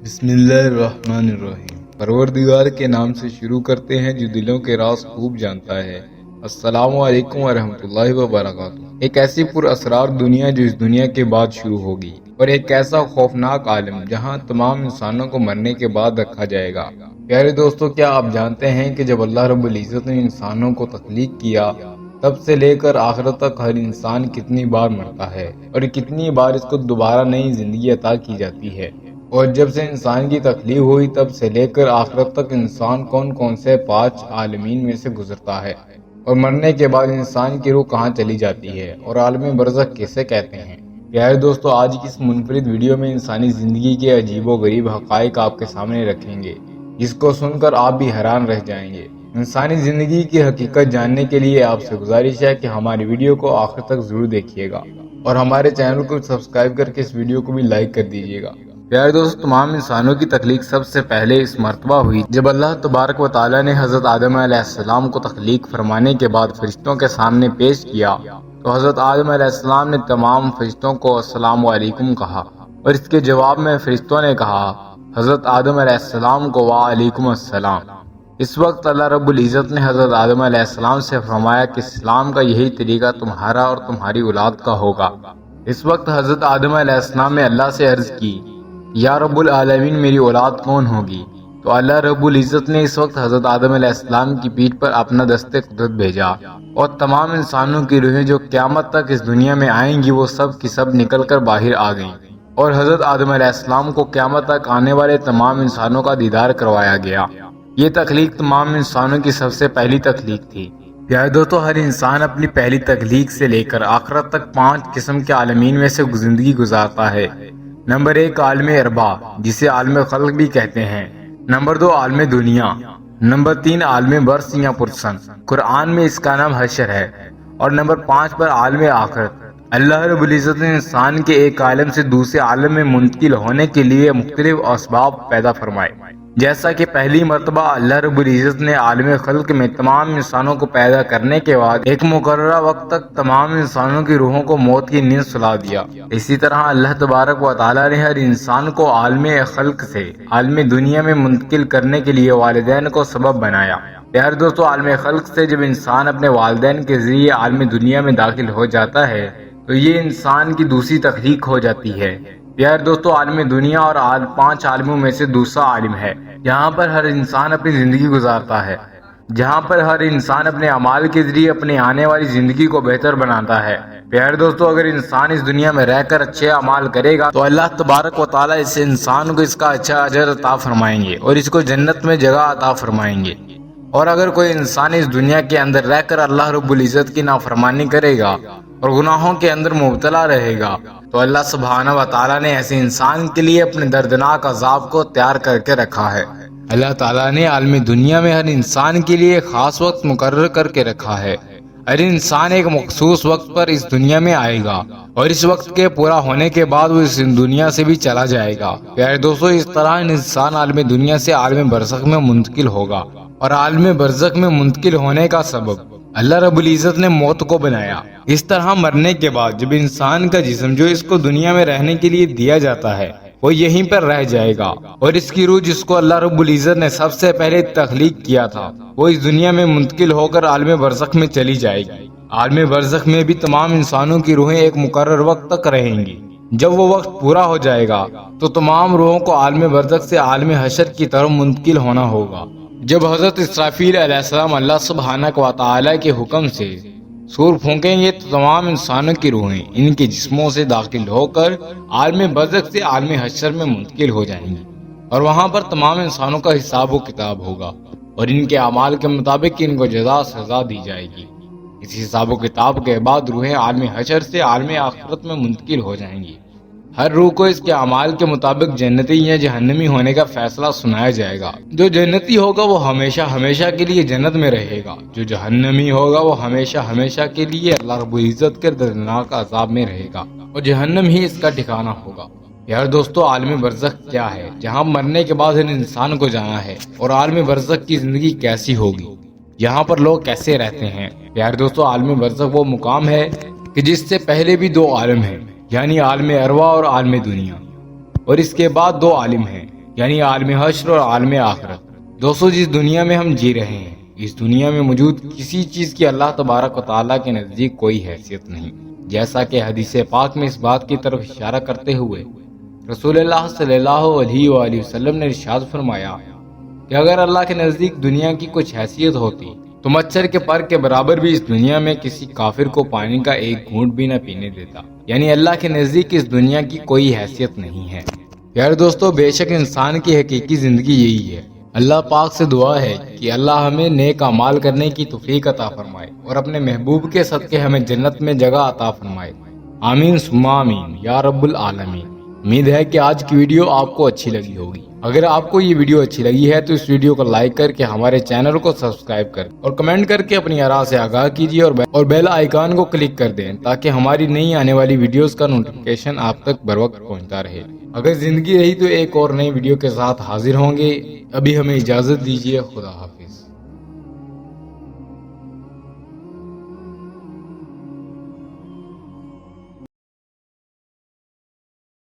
بسم اللہ الرحمن الرحیم۔ پروردگار کے نام سے شروع کرتے ہیں جو دلوں کے راز خوب جانتا ہے۔ السلام علیکم ورحمۃ اللہ وبرکاتہ۔ ایک ایسی پر اسرار دنیا جو اس دنیا کے بعد شروع ہوگی، اور ایک ایسا خوفناک عالم جہاں تمام انسانوں کو مرنے کے بعد رکھا جائے گا۔ پیارے دوستو، کیا آپ جانتے ہیں کہ جب اللہ رب العزت نے انسانوں کو تخلیق کیا تب سے لے کر آخرت تک ہر انسان کتنی بار مرتا ہے اور کتنی بار اس کو دوبارہ نئی زندگی عطا کی جاتی ہے؟ اور جب سے انسان کی تخلیق ہوئی تب سے لے کر آخرت تک انسان کون کون سے 5 عالمین میں سے گزرتا ہے، اور مرنے کے بعد انسان کی روح کہاں چلی جاتی ہے، اور عالم برزخ کیسے کہتے ہیں؟ پیارے دوستو، آج کی اس منفرد ویڈیو میں انسانی زندگی کے عجیب و غریب حقائق آپ کے سامنے رکھیں گے، جس کو سن کر آپ بھی حیران رہ جائیں گے۔ انسانی زندگی کی حقیقت جاننے کے لیے آپ سے گزارش ہے کہ ہماری ویڈیو کو آخر تک ضرور دیکھیے گا، اور ہمارے چینل کو سبسکرائب کر کے اس ویڈیو کو بھی لائک کر دیجیے گا۔ پیارے دوست، تمام انسانوں کی تخلیق سب سے پہلے اس مرتبہ ہوئی جب اللہ تبارک و تعالی نے حضرت آدم علیہ السلام کو تخلیق فرمانے کے بعد فرشتوں کے سامنے پیش کیا تو حضرت آدم علیہ السلام نے تمام فرشتوں کو السلام علیکم کہا، اور اس کے جواب میں فرشتوں نے کہا حضرت آدم علیہ السلام کو وعلیکم السلام۔ اس وقت اللہ رب العزت نے حضرت آدم علیہ السلام سے فرمایا کہ اسلام کا یہی طریقہ تمہارا اور تمہاری اولاد کا ہوگا۔ اس وقت حضرت آدم علیہ السلام نے اللہ سے عرض کی یا رب العالمین، میری اولاد کون ہوگی؟ تو اللہ رب العزت نے اس وقت حضرت آدم علیہ السلام کی پیٹھ پر اپنا دست قدرت بھیجا، اور تمام انسانوں کی روحیں جو قیامت تک اس دنیا میں آئیں گی وہ سب کی سب نکل کر باہر آ گئیں، اور حضرت آدم علیہ السلام کو قیامت تک آنے والے تمام انسانوں کا دیدار کروایا گیا۔ یہ تخلیق تمام انسانوں کی سب سے پہلی تخلیق تھی۔ پیارے دوستو، ہر انسان اپنی پہلی تخلیق سے لے کر آخرت تک 5 قسم کے عالمین میں سے زندگی گزارتا ہے۔ نمبر 1، عالم اربا، جسے عالم خلق بھی کہتے ہیں۔ نمبر 2، عالم دنیا۔ نمبر 3، عالم برس یا پرسن، قرآن میں اس کا نام حشر ہے۔ اور نمبر 5 پر عالم آخرت۔ اللہ رب العزت نے انسان کے ایک عالم سے دوسرے عالم میں منتقل ہونے کے لیے مختلف اسباب پیدا فرمائے، جیسا کہ پہلی مرتبہ اللہ رب العزت نے عالم خلق میں تمام انسانوں کو پیدا کرنے کے بعد ایک مقررہ وقت تک تمام انسانوں کی روحوں کو موت کی نیند سلا دیا۔ اسی طرح اللہ تبارک و تعالی نے ہر انسان کو عالم خلق سے عالم دنیا میں منتقل کرنے کے لیے والدین کو سبب بنایا۔ پیارے دوستو، عالم خلق سے جب انسان اپنے والدین کے ذریعے عالم دنیا میں داخل ہو جاتا ہے تو یہ انسان کی دوسری تخلیق ہو جاتی ہے۔ پیارے دوستو، عالم دنیا اور 5 عالموں میں سے دوسرا عالم ہے جہاں پر ہر انسان اپنی زندگی گزارتا ہے، جہاں پر ہر انسان اپنے اعمال کے ذریعے اپنی آنے والی زندگی کو بہتر بناتا ہے۔ پیارے دوستو، اگر انسان اس دنیا میں رہ کر اچھے اعمال کرے گا تو اللہ تبارک و تعالی اس انسان کو اس کا اچھا اجر عطا فرمائیں گے اور اس کو جنت میں جگہ عطا فرمائیں گے۔ اور اگر کوئی انسان اس دنیا کے اندر رہ کر اللہ رب العزت کی نافرمانی کرے گا اور گناہوں کے اندر مبتلا رہے گا تو اللہ سبحانہ و تعالیٰ نے ایسے انسان کے لیے اپنے دردناک عذاب کو تیار کر کے رکھا ہے۔ اللہ تعالیٰ نے عالم دنیا میں ہر انسان کے لیے خاص وقت مقرر کر کے رکھا ہے۔ ہر انسان ایک مخصوص وقت پر اس دنیا میں آئے گا، اور اس وقت کے پورا ہونے کے بعد وہ اس دنیا سے بھی چلا جائے گا۔ پیارے دوستو، اس طرح انسان عالم دنیا سے عالم برزخ میں منتقل ہوگا، اور عالم برزخ میں منتقل ہونے کا سبب اللہ رب العزت نے موت کو بنایا۔ اس طرح مرنے کے بعد جب انسان کا جسم جو اس کو دنیا میں رہنے کے لیے دیا جاتا ہے وہ یہیں پر رہ جائے گا، اور اس کی روح جس کو اللہ رب العزت نے سب سے پہلے تخلیق کیا تھا وہ اس دنیا میں منتقل ہو کر عالم برزخ میں چلی جائے گی۔ عالم برزخ میں بھی تمام انسانوں کی روحیں ایک مقرر وقت تک رہیں گی۔ جب وہ وقت پورا ہو جائے گا تو تمام روحوں کو عالم برزخ سے عالم حشر کی طرف منتقل ہونا ہوگا۔ جب حضرت اسرافیل علیہ السلام اللہ سبحانہ و تعالی کے حکم سے سور پھونکیں گے تو تمام انسانوں کی روحیں ان کے جسموں سے داخل ہو کر عالم برزخ سے عالم حشر میں منتقل ہو جائیں گی، اور وہاں پر تمام انسانوں کا حساب و کتاب ہوگا، اور ان کے اعمال کے مطابق ان کو جزا سزا دی جائے گی۔ اس حساب و کتاب کے بعد روحیں عالم حشر سے عالم آخرت میں منتقل ہو جائیں گی۔ ہر روح کو اس کے اعمال کے مطابق جنتی یا جہنمی ہونے کا فیصلہ سنایا جائے گا۔ جو جنتی ہوگا وہ ہمیشہ ہمیشہ کے لیے جنت میں رہے گا، جو جہنمی ہوگا وہ ہمیشہ ہمیشہ کے لیے اللہ رب العزت کے دردناک عذاب میں رہے گا، اور جہنم ہی اس کا ٹھکانہ ہوگا۔ یار دوستو، عالم برزخ کیا ہے؟ جہاں مرنے کے بعد ہر انسان کو جانا ہے، اور عالم برزخ کی زندگی کیسی ہوگی؟ یہاں پر لوگ کیسے رہتے ہیں؟ یار دوستو، عالم برزخ وہ مقام ہے کہ جس سے پہلے بھی 2 عالم ہیں، یعنی عالم ارواح اور عالم دنیا، اور اس کے بعد 2 عالم ہیں یعنی عالم حشر اور عالم آخرت۔ دوستو، جس دنیا میں ہم جی رہے ہیں، اس دنیا میں موجود کسی چیز کی اللہ تبارک و تعالیٰ کے نزدیک کوئی حیثیت نہیں، جیسا کہ حدیث پاک میں اس بات کی طرف اشارہ کرتے ہوئے رسول اللہ صلی اللہ علیہ وآلہ وسلم نے ارشاد فرمایا کہ اگر اللہ کے نزدیک دنیا کی کچھ حیثیت ہوتی تو مچھر کے پر کے برابر بھی اس دنیا میں کسی کافر کو پانی کا ایک گھونٹ بھی نہ پینے دیتا۔ یعنی اللہ کے نزدیک اس دنیا کی کوئی حیثیت نہیں ہے۔ پیارے دوستو، بے شک انسان کی حقیقی زندگی یہی ہے۔ اللہ پاک سے دعا ہے کہ اللہ ہمیں نیک اعمال کرنے کی توفیق عطا فرمائے اور اپنے محبوب کے صدقے ہمیں جنت میں جگہ عطا فرمائے۔ آمین ثم آمین یا رب العالمین۔ امید ہے کہ آج کی ویڈیو آپ کو اچھی لگی ہوگی۔ اگر آپ کو یہ ویڈیو اچھی لگی ہے تو اس ویڈیو کو لائک کر کے ہمارے چینل کو سبسکرائب کر اور کمنٹ کر کے اپنی آراء سے آگاہ کیجیے اور بیل آئیکن کو کلک کر دیں تاکہ ہماری نئی آنے والی ویڈیوز کا نوٹیفیکیشن آپ تک بر وقت پہنچتا رہے۔ اگر زندگی رہی تو ایک اور نئی ویڈیو کے ساتھ حاضر ہوں گے۔ ابھی ہمیں اجازت دیجیے۔ خدا حافظ۔